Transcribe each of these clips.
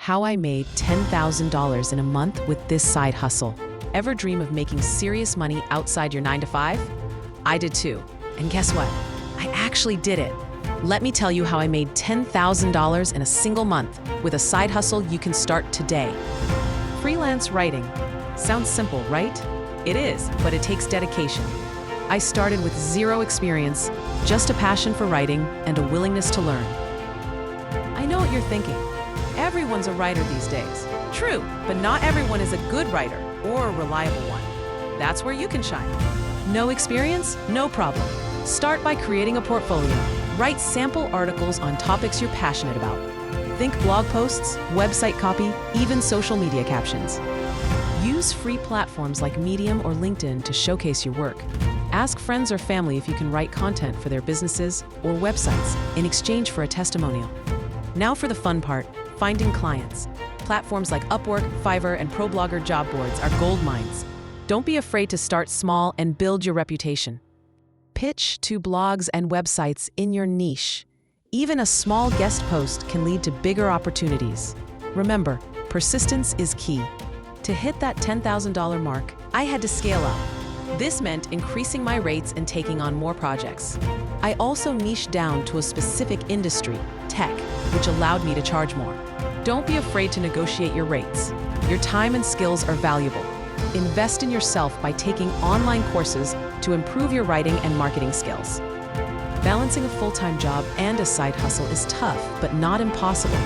How I made $10,000 in a month with this side hustle. Ever dream of making serious money outside your 9 to 5? I did too. And guess what? I actually did it. Let me tell you how I made $10,000 in a single month with a side hustle you can start today. Freelance writing. Sounds simple, right? It is, but it takes dedication. I started with zero experience, just a passion for writing and a willingness to learn. I know what you're thinking. Everyone's a writer these days. True, but not everyone is a good writer or a reliable one. That's where you can shine. No experience? No problem. Start by creating a portfolio. Write sample articles on topics you're passionate about. Think blog posts, website copy, even social media captions. Use free platforms like Medium or LinkedIn to showcase your work. Ask friends or family if you can write content for their businesses or websites in exchange for a testimonial. Now for the fun part, finding clients. Platforms like Upwork, Fiverr, and ProBlogger job boards are gold mines. Don't be afraid to start small and build your reputation. Pitch to blogs and websites in your niche. Even a small guest post can lead to bigger opportunities. Remember, persistence is key. To hit that $10,000 mark, I had to scale up. This meant increasing my rates and taking on more projects. I also niched down to a specific industry, tech, which allowed me to charge more. Don't be afraid to negotiate your rates. Your time and skills are valuable. Invest in yourself by taking online courses to improve your writing and marketing skills. Balancing a full-time job and a side hustle is tough, but not impossible.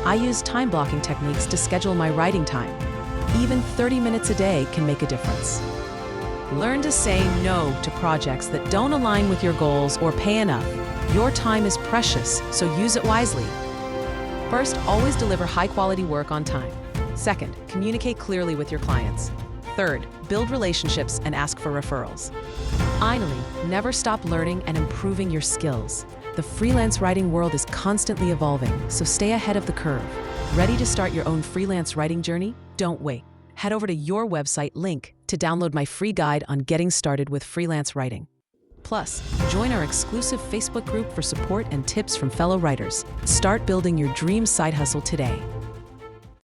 I use time blocking techniques to schedule my writing time. Even 30 minutes a day can make a difference. Learn to say no to projects that don't align with your goals or pay enough. Your time is precious, so use it wisely. First, always deliver high-quality work on time. Second, communicate clearly with your clients. Third, build relationships and ask for referrals. Finally, never stop learning and improving your skills. The freelance writing world is constantly evolving, so stay ahead of the curve. Ready to start your own freelance writing journey? Don't wait. Head over to your website link to download my free guide on getting started with freelance writing. Plus, join our exclusive Facebook group for support and tips from fellow writers. Start building your dream side hustle today.